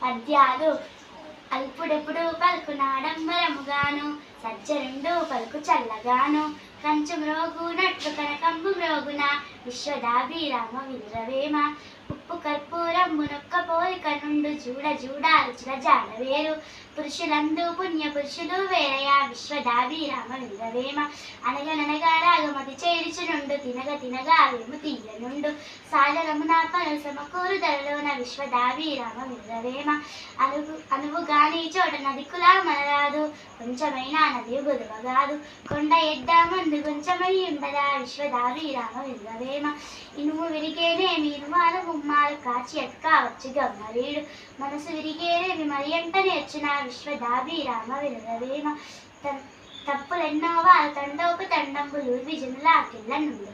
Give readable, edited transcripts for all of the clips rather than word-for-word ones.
పద్యాలు అల్పుడెప్పుడు పలుకు నాడంబరముగాను సజ్జనుండు పలుకు చల్లగాను కంచు మ్రోగు నట్లు కనకంబు మ్రోగున విశ్వదాభిరామ వినురవేమ ఉప్పు కర్పూరమ్ము నొక్క పోలిక నుండు చూడ చూడ రుచుల జాడవేరు పురుషులందు పుణ్య పురుషులు వేరయ విశ్వదాభిరామ వినురవేమ అనగననగా రాగమతి చేరుచునుండు తినగ తినగా వేము తీయనుండు సాగరమున పలు సమకూరు ధరలోన విశ్వదాభిరామ వినురవేమ అనువుగాని చోట నది కులా మనరాదు కొంచెమైనా నది బుధవగాదు కొండ ఎడ్డ మందు కొంచెమై ఉండదా విశ్వదాభిరామ వినురవేమ ఇనుము విరిగేనేమి ఇనుమాలు గుమ్మాలు కాచి ఎత్కావచ్చు గమ్మరీడు మనసు విరిగేనేమి మరి ఎంట నేర్చిన విశ్వదాభిరామ వినురవేమ తప్పులెన్నో వారు తండోపు తండంబులు విజనులాకెళ్ళ నుండి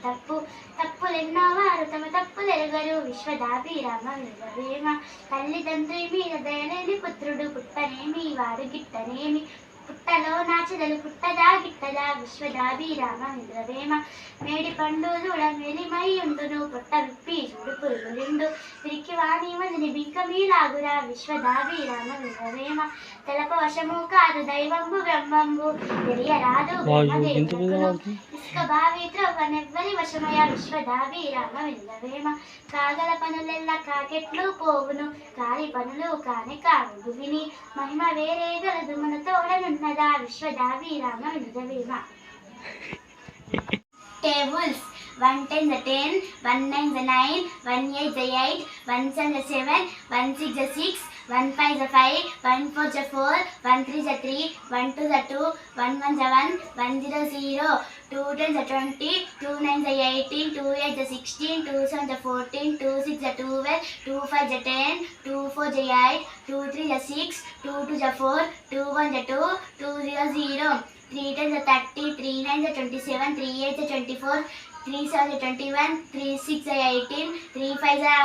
తప్పులెన్నో వారు తమ తప్పులెరుగరు విశ్వదాభిరామ వినురవేమ తల్లిదండ్రి మీద దయలేని పుత్రుడు పుట్టనేమి వాడు గిట్టనేమి పుట్టలో నాచదలు పుట్టదా గిట్టదా విశ్వదాభిరామ వినురవేమ మేడి పండు చూడ మెలిమై ఉండును పుట్ట విప్పి చూడు పురుగులిండు తిరిగి వాణి మదిని బింక మీలాగురా విశ్వదాభిరామ వినురవేమ తెలప వశము కాదు దైవంబు బ్రహ్మంబు తెలియరాదు ఇసుక బావి త్రవ్వనెవ్వరి వశమయ విశ్వదాభిరామ వినురవేమ కాగల పనులెల్ల కాకెట్లు పోవును కాలి పనులు కాని కావు విని మహిమ వేరే గలదు మన తోడనున్నదా విశ్వదాభిరామ వినురవేమ Tables 1 10 the 10, 1 9 the 9, 1 8 the 8, 1 7 the 7, 1 6 the 6, 1 5 the 5, 1 4 the 4, 1 3 the 3, 1 2 the 2, 1 1 the 1, 1 0 0, 2 10 the 20, 2 9 the 18, 2 8 the 16, 2 7 the 14, 2 6 the 12, 2 5 the 10, 2 4 the 8, 2 3 the 6, 2 2 the 4, 2 1 the 2, 2 0 0, 3 10 the 30, 3 9 the 27, 3 8 the 24, 3 7 the 21, 3 6 the 18, 3 5 the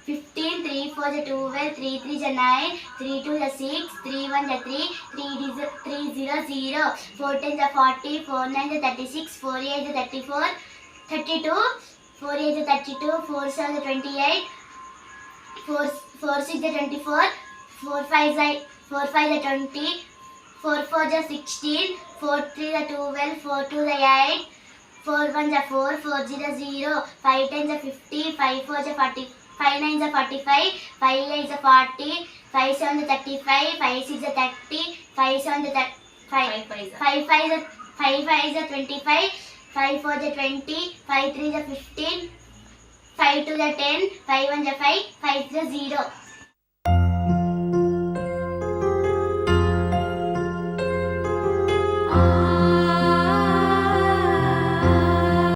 15, 3 4 the 12, 3 3 the 9, 3 2 the 6, 3 1 the 3, 3 0 0, 4 10 the 40, 4 9 the 36, 4 8 the 34, 32, 4 8 the 32, 4 7 the 28, 4 6 the 24, 4 5 the 20, 4 4 the 16, 4 3 the 12, 4 2 the 8, 4 1 the 4, 4 0 0, 5 10 the 50, 5 4 the 40, 5 9 the 45, 5 8 the 40, 5 7 the 35, 5 6 the 30, 5 7 the 5 5 the 25, 5 4 the 20, 5 3 the 15, 5 2 the 10, 5 1 the 5, 5 the 0.